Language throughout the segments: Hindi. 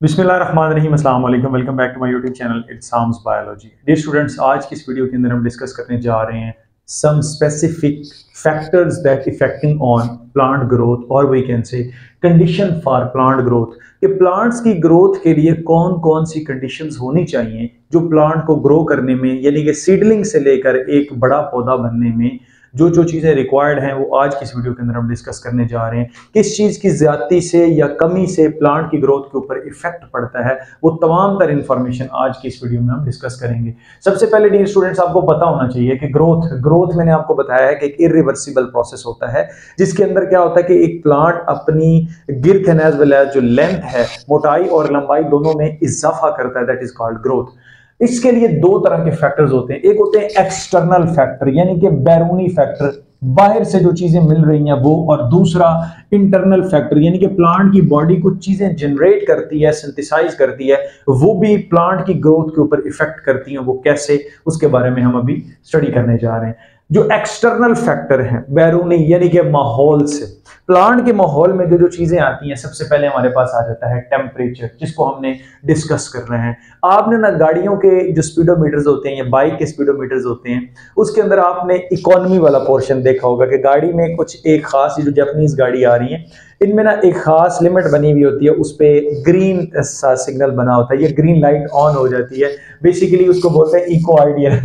बिस्मिल्लाहिर्रहमानिर्रहीम, अस्सलाम वालेकुम। Welcome back to my YouTube channel it's Sam's biology. Dear students, आज की इस वीडियो के अंदर हम डिस्कस करने जा रहे हैं some specific factors that effecting on plant growth, और we can say condition for plant growth. कि प्लांट्स की ग्रोथ के लिए कौन कौन सी कंडीशंस होनी चाहिए जो प्लांट को ग्रो करने में, यानी कि सीडलिंग से लेकर एक बड़ा पौधा बनने में जो जो चीज़ें रिक्वायर्ड हैं, वो आज की इस वीडियो के अंदर हम डिस्कस करने जा रहे हैं। किस चीज़ की ज़्यादती से या कमी से प्लांट की ग्रोथ के ऊपर इफेक्ट पड़ता है, वो तमाम तर इन्फॉर्मेशन आज की इस वीडियो में हम डिस्कस करेंगे। सबसे पहले डियर स्टूडेंट्स, आपको पता होना चाहिए कि ग्रोथ ग्रोथ मैंने आपको बताया है कि एक इरिवर्सिबल प्रोसेस होता है, जिसके अंदर क्या होता है कि एक प्लांट अपनी गिर्थ एज वेल एज जो लेंथ है, मोटाई और लंबाई दोनों में इजाफा करता है, दैट इज कॉल्ड ग्रोथ। इसके लिए दो तरह के फैक्टर्स होते हैं। एक होते हैं एक्सटर्नल फैक्टर, यानी कि बैरूनी फैक्टर, बाहर से जो चीजें मिल रही हैं वो, और दूसरा इंटरनल फैक्टर, यानी कि प्लांट की बॉडी कुछ चीजें जनरेट करती है, सिंथेसाइज करती है, वो भी प्लांट की ग्रोथ के ऊपर इफेक्ट करती हैं। वो कैसे, उसके बारे में हम अभी स्टडी करने जा रहे हैं। जो एक्सटर्नल फैक्टर है बैरूनी, यानी कि माहौल से, प्लांट के माहौल में जो जो चीजें आती हैं, सबसे पहले हमारे पास आ जाता है टेम्परेचर, जिसको हमने डिस्कस कर रहे हैं। आपने ना गाड़ियों के जो स्पीडोमीटर्स होते हैं या बाइक के स्पीडोमीटर्स होते हैं, उसके अंदर आपने इकोनॉमी वाला पोर्शन देखा होगा कि गाड़ी में कुछ एक खास, जो जापानीज गाड़ी आ रही है, इनमें ना एक खास लिमिट बनी हुई होती है, उस पर ग्रीन सा सिग्नल बना होता है, ये ग्रीन लाइट ऑन हो जाती है, बेसिकली उसको बोलते हैं इको आइडियल।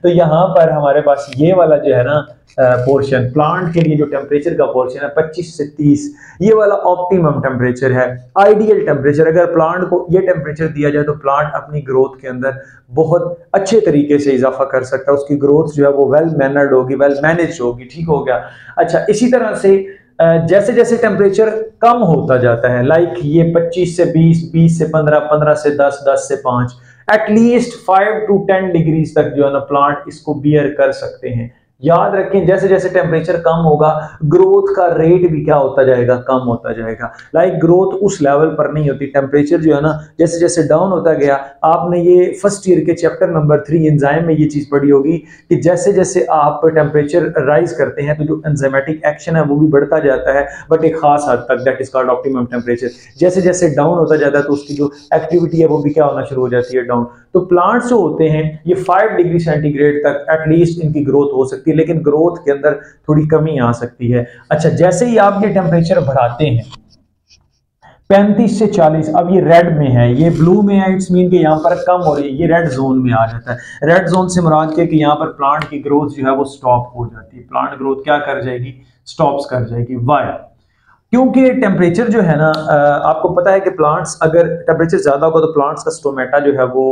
तो यहाँ पर हमारे पास ये वाला जो है ना पोर्शन, प्लांट के लिए जो टेम्परेचर का पोर्शन है 25 से 30, ये वाला ऑप्टिमम टेम्परेचर है, आइडियल टेम्परेचर। अगर प्लांट को ये टेम्परेचर दिया जाए तो प्लांट अपनी ग्रोथ के अंदर बहुत अच्छे तरीके से इजाफा कर सकता है, उसकी ग्रोथ जो है वो वेल मैनर्ड होगी, वेल मैनेज होगी, ठीक हो गया। अच्छा, इसी तरह से जैसे जैसे टेम्परेचर कम होता जाता है, लाइक ये 25 से 20, 20 से 15, 15 से 10, 10 से 5, एटलीस्ट 5 to 10 डिग्रीज तक जो है ना प्लांट इसको बियर कर सकते हैं। याद रखें, जैसे जैसे टेम्परेचर कम होगा, ग्रोथ का रेट भी क्या होता जाएगा, कम होता जाएगा। लाइक ग्रोथ उस लेवल पर नहीं होती, टेम्परेचर जो है ना जैसे जैसे डाउन होता गया। आपने ये फर्स्ट ईयर के चैप्टर नंबर 3 एंजाइम में ये चीज पढ़ी होगी कि जैसे जैसे आप टेम्परेचर राइज करते हैं तो जो एंजाइमेटिक एक्शन है वो भी बढ़ता जाता है, बट एक खास हद तक, that is called optimum temperature. जैसे जैसे डाउन होता जाता है तो उसकी जो एक्टिविटी है वो भी क्या होना शुरू हो जाती है, डाउन। तो प्लांट्स जो होते हैं ये 5 डिग्री सेंटीग्रेड तक एटलीस्ट इनकी ग्रोथ हो सकती है, लेकिन ग्रोथ के अंदर थोड़ी कमी आ सकती है। अच्छा, जैसे ही आप ये टेम्परेचर बढ़ाते हैं 35 से 40, अब ये रेड में है, ये ब्लू में है, इट्स मीन कि यहाँ पर कम हो रही है, ये रेड जोन में आ जाता है। रेड जोन से मुराद के कि यहाँ पर प्लांट की ग्रोथ जो है वो स्टॉप हो जाती है, प्लांट ग्रोथ क्या कर जाएगी, स्टॉप्स कर जाएगी। वाई? क्योंकि टेम्परेचर जो है ना, आपको पता है कि प्लांट्स, अगर टेम्परेचर ज़्यादा होगा तो प्लांट्स का स्टोमेटा जो है वो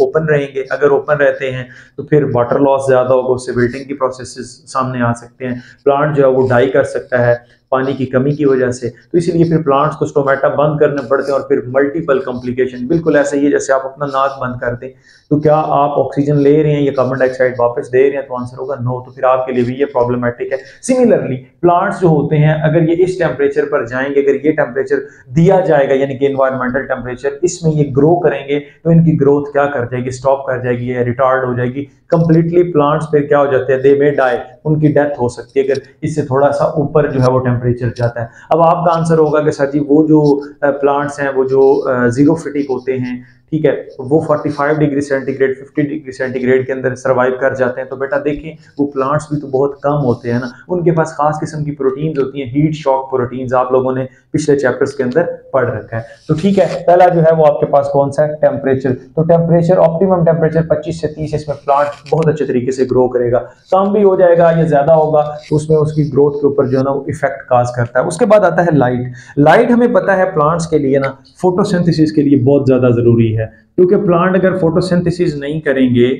ओपन रहेंगे। अगर ओपन रहते हैं तो फिर वाटर लॉस ज़्यादा होगा, उससे विल्टिंग की प्रोसेसेस सामने आ सकते हैं, प्लांट जो है वो डाई कर सकता है पानी की कमी की वजह से। तो इसलिए फिर प्लांट्स को स्टोमेटा बंद करने पड़ते हैं, और फिर मल्टीपल कॉम्प्लिकेशन। बिल्कुल ऐसा ही है जैसे आप अपना नाक बंद कर दें, तो क्या आप ऑक्सीजन ले रहे हैं या कार्बन डाइऑक्साइड वापस दे रहे हैं, तो आंसर होगा नो। तो फिर आपके लिए भी ये प्रॉब्लमेटिक है। सिमिलरली प्लांट्स जो होते हैं, अगर ये इस टेम्परेचर पर जाएंगे, अगर ये टेम्परेचर दिया जाएगा, यानी कि एनवायरमेंटल टेम्परेचर, इसमें ये ग्रो करेंगे तो इनकी ग्रोथ क्या कर जाएगी, स्टॉप कर जाएगी, या रिटार्ड हो जाएगी कंप्लीटली। प्लांट्स फिर क्या हो जाते हैं, दे मे डाई, उनकी डेथ हो सकती है अगर इससे थोड़ा सा ऊपर जो है वो टेम्परेचर जाता है। अब आपका आंसर होगा कि सर जी वो जो प्लांट्स हैं वो जो जीरोफिटिक होते हैं, ठीक है, वो 45 डिग्री सेंटीग्रेड, 50 डिग्री सेंटीग्रेड के अंदर सर्वाइव कर जाते हैं। तो बेटा देखें, वो प्लांट्स भी तो बहुत कम होते हैं ना, उनके पास खास किस्म की प्रोटीन्स होती हैं, हीट शॉक प्रोटीन्स, आप लोगों ने पिछले चैप्टर्स के अंदर पढ़ रखा है। तो ठीक है, पहला जो है वो आपके पास कौन सा है, टेम्परेचर। तो टेम्परेचर, ऑप्टिमम टेम्परेचर 25 से 30, इसमें प्लांट बहुत अच्छे तरीके से ग्रो करेगा। कम भी हो जाएगा या ज्यादा होगा तो उसमें उसकी ग्रोथ के ऊपर जो है ना वो इफेक्ट काज करता है। उसके बाद आता है लाइट। लाइट हमें पता है प्लांट्स के लिए ना फोटोसिंथेसिस के लिए बहुत ज्यादा जरूरी है, क्योंकि प्लांट अगर फोटोसिंथेसिस नहीं करेंगे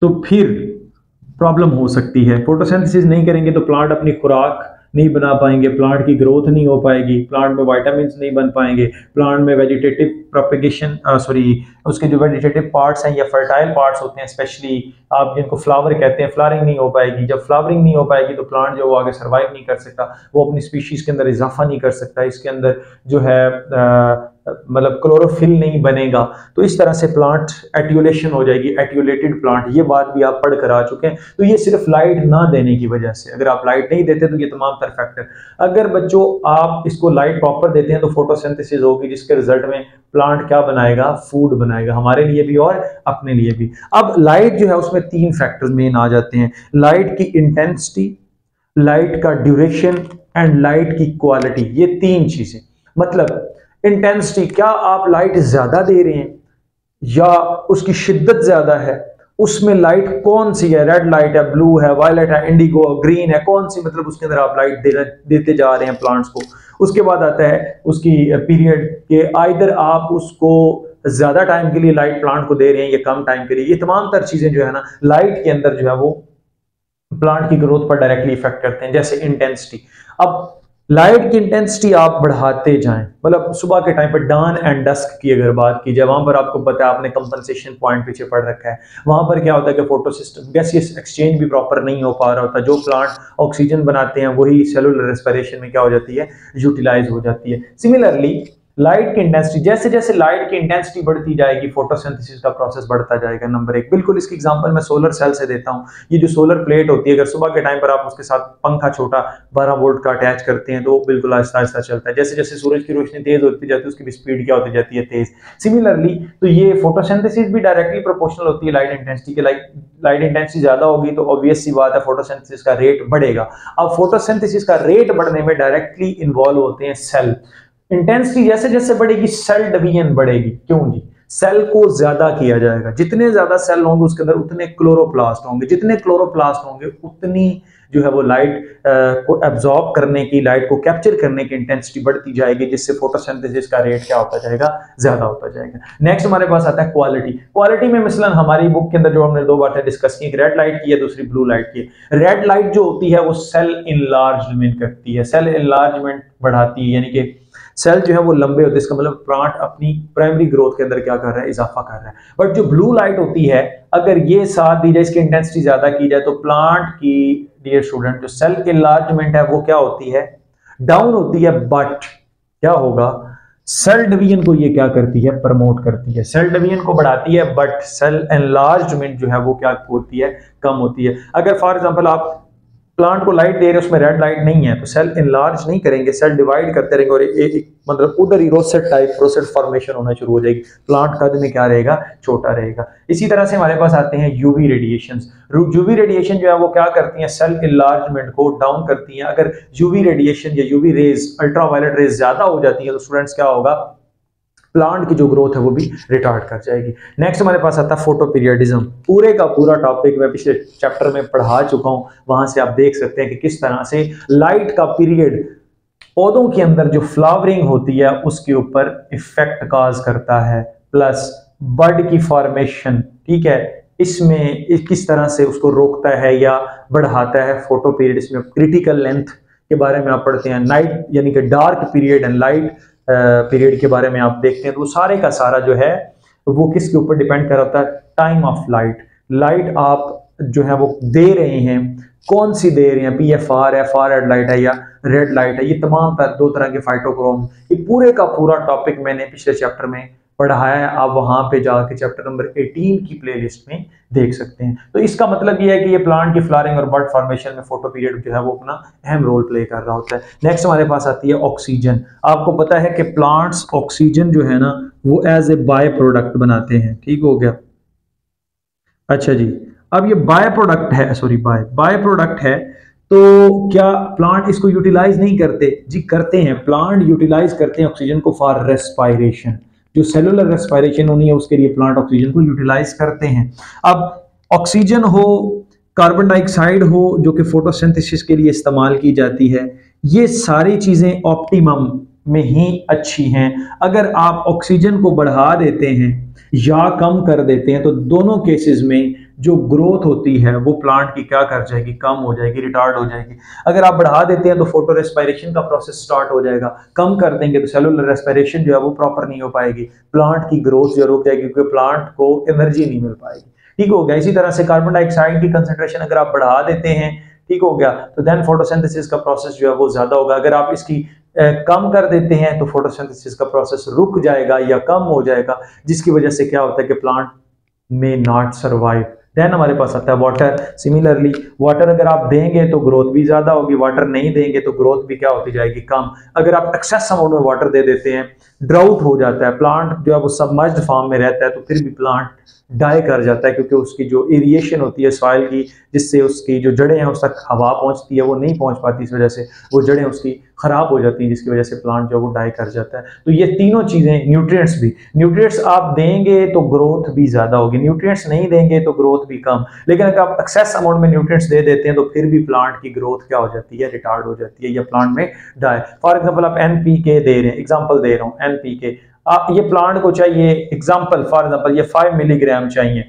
तो फिर प्रॉब्लम हो सकती है। फोटोसिंथेसिस नहीं करेंगे तो प्लांट अपनी खुराक नहीं बना पाएंगे, प्लांट की ग्रोथ नहीं हो पाएगी, प्लांट में विटामिन्स नहीं बन पाएंगे, प्लांट में वेजिटेटिव प्रोपेगेशन, उसके जो वेजिटेटिव पार्ट्स हैं या फर्टाइल पार्ट्स होते हैं, स्पेशली आप जिनको फ्लावर कहते हैं, फ्लावरिंग नहीं हो पाएगी। जब फ्लावरिंग नहीं हो पाएगी तो प्लांट जो वो आगे सर्वाइव नहीं कर सकता, वो अपनी स्पीशीज के अंदर इजाफा नहीं कर सकता, इसके अंदर जो है मतलब क्लोरोफिल नहीं बनेगा, तो इस तरह से प्लांट एट्यूलेशन हो जाएगी, एट्यूलेटेड प्लांट, ये बात भी आप पढ़ कर आ चुके हैं। तो ये सिर्फ लाइट ना देने की वजह से, अगर आप लाइट नहीं देते तो ये तमाम तर फैक्टर, अगर बच्चों आप इसको लाइट प्रॉपर देते हैं तो फोटोसिंथेसिस होगी, जिसके रिजल्ट में प्लांट क्या बनाएगा, फूड बनाएगा, हमारे लिए भी और अपने लिए भी। अब लाइट जो है उसमें तीन फैक्टर्स मेन आ जाते हैं, लाइट की इंटेंसिटी, लाइट का ड्यूरेशन एंड लाइट की क्वालिटी, ये तीन चीजें। मतलब इंटेंसिटी, क्या आप लाइट ज्यादा दे रहे हैं या उसकी शिद्दत ज्यादा है, उसमें लाइट कौन सी है, रेड लाइट है, ब्लू है, वायलेट है, इंडिगो, ग्रीन है, कौन सी, मतलब उसके अंदर आप लाइट देते जा रहे हैं प्लांट्स को। उसके बाद आता है उसकी पीरियड के, आइदर आप उसको ज्यादा टाइम के लिए लाइट प्लांट को दे रहे हैं या कम टाइम के लिए, ये तमाम तर चीजें जो है ना लाइट के अंदर जो है वो प्लांट की ग्रोथ पर डायरेक्टली इफेक्ट करते हैं। जैसे इंटेंसिटी, अब लाइट की इंटेंसिटी आप बढ़ाते जाएं, मतलब सुबह के टाइम पर डॉन एंड डस्क की अगर बात की जाए, वहां पर आपको पता है, आपने कंपनसेशन पॉइंट पीछे पढ़ रखा है, वहां पर क्या होता है कि फोटो सिस्टम गैसियस एक्सचेंज भी प्रॉपर नहीं हो पा रहा होता, जो प्लांट ऑक्सीजन बनाते हैं वही सेलुलर रेस्पिरेशन में क्या हो जाती है, यूटिलाइज हो जाती है। सिमिलरली लाइट की इंटेंसिटी, जैसे जैसे लाइट की इंटेंसिटी बढ़ती जाएगी फोटोसिंथेसिस का प्रोसेस बढ़ता जाएगा। नंबर एक, बिल्कुल इसकी एग्जांपल मैं सोलर सेल से देता हूं। ये जो सोलर प्लेट होती है, अगर सुबह के टाइम पर आप उसके साथ पंखा छोटा 12 वोल्ट का अटैच करते हैं तो बिल्कुल आहिस्ता आहिस्ता चलता है, जैसे जैसे सूरज की रोशनी तेज होती जाती है उसकी भी स्पीड क्या होती जाती है, तेज। सिमिलरली तो ये फोटोसिंथेसिस भी डायरेक्टली प्रोपोर्शनल होती है लाइट इंटेंसिटी के। लाइट इंटेंसिटी ज्यादा होगी तो ऑब्वियस सी बात है फोटोसिंथेसिस का रेट बढ़ेगा। अब फोटोसिंथेसिस का रेट बढ़ने में डायरेक्टली इन्वॉल्व होते हैं सेल। इंटेंसिटी जैसे जैसे बढ़ेगी सेल डिवीजन बढ़ेगी, क्यों जी, सेल को ज्यादा किया जाएगा, जितने ज्यादा सेल होंगे उसके अंदर उतने क्लोरोप्लास्ट होंगे, जितने क्लोरोप्लास्ट होंगे उतनी जो है वो लाइट को एब्जॉर्ब करने की, लाइट को कैप्चर करने की इंटेंसिटी बढ़ती जाएगी, जिससे फोटोसिंथेसिस का रेट क्या होता जाएगा, ज्यादा होता जाएगा। नेक्स्ट हमारे पास आता है क्वालिटी। क्वालिटी में मिसलन हमारी बुक के अंदर जो हमने दो बातें डिस्कस की, रेड लाइट की है, दूसरी ब्लू लाइट की है। रेड लाइट जो होती है वो सेल इनलार्जमेंट करती है, सेल इनलार्जमेंट बढ़ाती है, यानी कि सेल जो है वो लंबे होते हैं, इसका मतलब प्लांट अपनी प्राइमरी ग्रोथ के अंदर क्या कर रहा है, इजाफा कर रहा है। बट जो ब्लू लाइट होती है, अगर ये साथ दी जाए, इसकी इंटेंसिटी ज्यादा की जाए, तो प्लांट की, डियर स्टूडेंट, जो सेल इनलार्जमेंट है वो क्या होती है, डाउन होती है। बट क्या होगा, सेल डिवीजन को ये क्या करती है, प्रमोट करती है, सेल डिवीजन को बढ़ाती है, बट सेल एनलार्जमेंट जो है वो क्या होती है, कम होती है। अगर फॉर एग्जांपल आप प्लांट को लाइट दे रहे हैं, उसमें रेड लाइट नहीं है, तो सेल इनलार्ज नहीं करेंगे, सेल डिवाइड करते रहेंगे और एक मतलब उधर ही रोसेट टाइप रोसेट फॉर्मेशन होना शुरू हो जाएगी, प्लांट कद में क्या रहेगा, छोटा रहेगा। इसी तरह से हमारे पास आते हैं यूवी रेडिएशंस। यूवी रेडिएशन जो है वो क्या करती हैं, सेल इनलार्जमेंट को डाउन करती हैं। अगर यूवी रेडिएशन या यूवी रेज, अल्ट्रावायलेट रेज ज्यादा हो जाती है तो स्टूडेंट्स क्या होगा, प्लांट की जो ग्रोथ है वो भी रिटार्ड कर जाएगी। नेक्स्ट हमारे पास आता है फोटो पीरियडिज्म। पूरे का पूरा टॉपिक मैं पिछले चैप्टर में पढ़ा चुका हूं, वहां से आप देख सकते हैं कि किस तरह से लाइट का पीरियड पौधों के अंदर जो फ्लावरिंग होती है उसके ऊपर इफेक्ट काज करता है, प्लस बड की फॉर्मेशन, ठीक है, इसमें किस तरह से उसको रोकता है या बढ़ाता है फोटो पीरियड। इसमें क्रिटिकल लेंथ के बारे में आप पढ़ते हैं, नाइट यानी कि dark period and light period के बारे में आप देखते हैं। तो सारे का सारा जो है वो किसके ऊपर डिपेंड कर रहा होता है, टाइम ऑफ लाइट। लाइट आप जो है वो दे रहे हैं, कौन सी दे रहे हैं, PFR है, फार रेड लाइट है या रेड लाइट है, ये तमाम दो तरह के फाइटोक्रोम, ये पूरे का पूरा टॉपिक मैंने पिछले चैप्टर में पढ़ाया है। आप वहां पे जाके चैप्टर नंबर 18 की प्लेलिस्ट में देख सकते हैं। तो इसका मतलब ये है कि ये प्लांट की फ्लावरिंग और बड फॉर्मेशन में फोटो पीरियड जो है वो अपना अहम रोल प्ले कर रहा होता है। नेक्स्ट हमारे पास आती है ऑक्सीजन। आपको पता है कि प्लांट्स ऑक्सीजन जो है ना वो एज ए बाय प्रोडक्ट बनाते हैं, ठीक हो गया। अच्छा जी, अब ये बाय प्रोडक्ट है, सॉरी बाय प्रोडक्ट है, तो क्या प्लांट इसको यूटिलाइज नहीं करते? जी करते हैं, प्लांट यूटिलाइज करते हैं ऑक्सीजन को फॉर रेस्पायरेशन। जो सेलुलर रेस्पिरेशन होनी है उसके लिए प्लांट ऑक्सीजन को यूटिलाइज करते हैं। अब ऑक्सीजन हो, कार्बन डाइऑक्साइड हो जो कि फोटोसिंथेसिस के लिए इस्तेमाल की जाती है, ये सारी चीजें ऑप्टिमम में ही अच्छी हैं। अगर आप ऑक्सीजन को बढ़ा देते हैं या कम कर देते हैं तो दोनों केसेस में जो ग्रोथ होती है वो प्लांट की क्या कर जाएगी, कम हो जाएगी, रिटार्ड हो जाएगी। अगर आप बढ़ा देते हैं तो फोटो रेस्पिरेशन का प्रोसेस स्टार्ट हो जाएगा, कम कर देंगे तो सेलुलर रेस्पिरेशन जो है वो प्रॉपर नहीं हो पाएगी, प्लांट की ग्रोथ जो रुक जाएगी क्योंकि प्लांट को एनर्जी नहीं मिल पाएगी, ठीक हो गया। इसी तरह से कार्बन डाइऑक्साइड की कंसेंट्रेशन अगर आप बढ़ा देते हैं, ठीक हो गया, तो देन फोटोसिंथेसिस का प्रोसेस जो है वो ज्यादा होगा। अगर आप इसकी कम कर देते हैं तो फोटोसिंथेसिस का प्रोसेस रुक जाएगा या कम हो जाएगा, जिसकी वजह से क्या होता है कि प्लांट में नॉट सर्वाइव। देन हमारे पास आता है वाटर। सिमिलरली वाटर अगर आप देंगे तो ग्रोथ भी ज्यादा होगी, वाटर नहीं देंगे तो ग्रोथ भी क्या होती जाएगी, कम। अगर आप एक्सेस अमाउंट में वाटर दे देते हैं, ड्राउट हो जाता है, प्लांट जो है वो सबमर्ज्ड फॉर्म में रहता है, तो फिर भी प्लांट डाई कर जाता है, क्योंकि उसकी जो एरिएशन होती है सॉइल की, जिससे उसकी जो जड़ें हैं उस तक हवा पहुंचती है, वो नहीं पहुंच पाती, इस वजह से वो जड़ें उसकी खराब हो जाती हैं, जिसकी वजह से प्लांट जो है वो डाई कर जाता है। तो ये तीनों चीजें, न्यूट्रिएंट्स भी, न्यूट्रिएंट्स आप देंगे तो ग्रोथ भी ज्यादा होगी, न्यूट्रिएंट्स नहीं देंगे तो ग्रोथ भी कम। लेकिन अगर आप एक्सेस अमाउंट में न्यूट्रिएंट्स दे देते हैं तो फिर भी प्लांट की ग्रोथ क्या हो जाती है, रिटार्ड हो जाती है, या प्लांट में डाई। फॉर एग्जाम्पल आप एनपीके दे रहे हैं, एग्जाम्पल दे रहा हूँ एनपीके, आप ये प्लांट को चाहिए एग्जाम्पल फॉर एग्जाम्पल ये 5 मिलीग्राम चाहिए,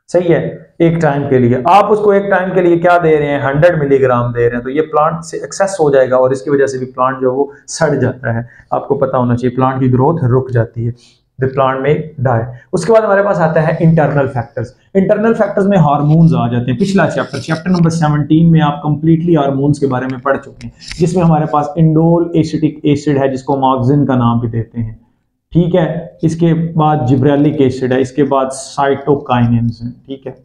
सही है, एक टाइम के लिए। आप उसको एक टाइम के लिए क्या दे रहे हैं, 100 मिलीग्राम दे रहे हैं, तो ये प्लांट से एक्सेस हो जाएगा और इसकी वजह से भी प्लांट जो वो सड़ जाता है। आपको पता होना चाहिए, प्लांट की ग्रोथ रुक जाती है, द प्लांट में डाई। उसके बाद हमारे पास आता है इंटरनल फैक्टर्स। इंटरनल फैक्टर्स में हार्मोन्स आ जाते हैं। पिछला चैप्टर नंबर 17 में आप कंप्लीटली हार्मोन्स के बारे में पढ़ चुके हैं, जिसमें हमारे पास इंडोल एसिटिक एसिड है, जिसको हम ऑक्सिन का नाम भी देते हैं, ठीक है। इसके बाद जिब्रेलिक एसिड है, इसके बाद साइटोकाइनेंस है, ठीक है।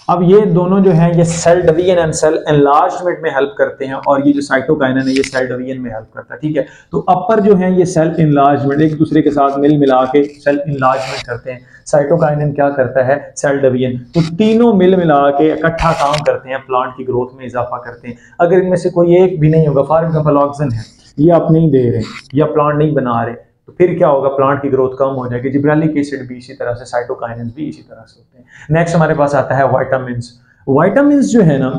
अब ये दोनों जो हैं ये cell division and cell enlargement में हेल्प करते हैं, और ये जो साइटोकाइनेन है ये सेल डिवीजन में हेल्प करता है, ठीक है। तो अपर जो है ये सेल एनलार्जमेंट, एक दूसरे के साथ मिल मिला के सेल एनलार्जमेंट करते हैं। साइटोकाइनेन क्या करता है, सेल डिवीजन। तो तीनों मिल मिला के इकट्ठा काम करते हैं, प्लांट की ग्रोथ में इजाफा करते हैं। अगर इनमें से कोई एक भी नहीं होगा, फॉर एग्जाम्पल ऑक्सीजन है, ये आप नहीं दे रहे या प्लांट नहीं बना रहे, तो फिर क्या होगा, प्लांट की ग्रोथ कम हो जाएगी। जिब्रेलिक एसिड भी इसी तरह से, साइटोकाइनेंस भी इसी तरह से होते हैं। नेक्स्ट हमारे पास आता है विटामिन्स। विटामिन्स जो है ना,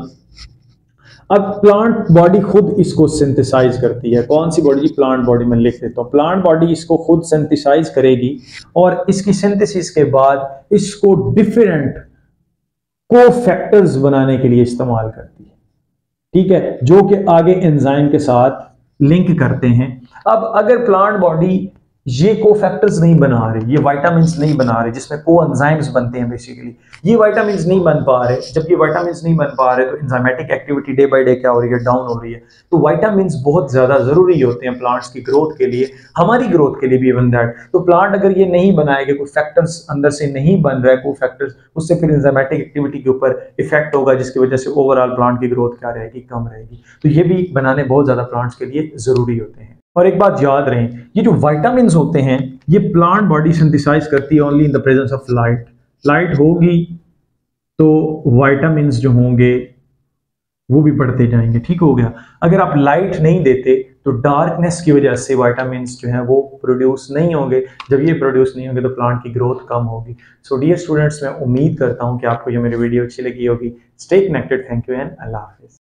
अब प्लांट बॉडी खुद इसको सिंथेसाइज करती है। कौन सी बॉडी, प्लांट बॉडी में लिख देता हूं, प्लांट बॉडी इसको खुद सिंथेसाइज करेगी और इसकी सिंथेसिस के बाद इसको डिफरेंट कोफैक्टर्स बनाने के लिए इस्तेमाल करती है, ठीक है, जो कि आगे एंजाइम के साथ लिंक करते हैं। अब अगर प्लांट बॉडी ये कोफैक्टर्स नहीं बना रहे, ये विटामिन्स नहीं बना रहे, जिसमें कोएंजाइम्स बनते हैं बेसिकली, ये विटामिन्स नहीं बन पा रहे, जब ये विटामिन्स नहीं बन पा रहे तो enzymatic activity day by day क्या हो रही है, डाउन हो रही है। तो विटामिन्स बहुत ज्यादा जरूरी होते हैं प्लांट्स की ग्रोथ के लिए, हमारी ग्रोथ के लिए भी इवन दैट। तो प्लांट अगर ये नहीं बनाएगा, कोई फैक्टर्स अंदर से नहीं बन रहा है, कोई फैक्टर्स, उससे फिर एंजाइमेटिक एक्टिविटी के ऊपर इफेक्ट होगा, जिसकी वजह से ओवरऑल प्लांट की ग्रोथ क्या रहेगी, कम रहेगी। तो ये भी बनाने बहुत ज्यादा प्लांट्स के लिए जरूरी होते हैं। और एक बात याद रहे, ये जो विटामिन्स होते हैं ये प्लांट बॉडी सिंथेसाइज करती है only in the presence of light. Light होगी तो विटामिन्स जो होंगे वो भी बढ़ते जाएंगे, ठीक हो गया। अगर आप लाइट नहीं देते तो डार्कनेस की वजह से विटामिन्स जो हैं वो प्रोड्यूस नहीं होंगे। जब ये प्रोड्यूस नहीं होंगे तो प्लांट की ग्रोथ कम होगी। सो डियर स्टूडेंट्स, मैं उम्मीद करता हूं कि आपको ये मेरी वीडियो अच्छी लगी होगी। Stay connected, thank you and Allah Hafiz.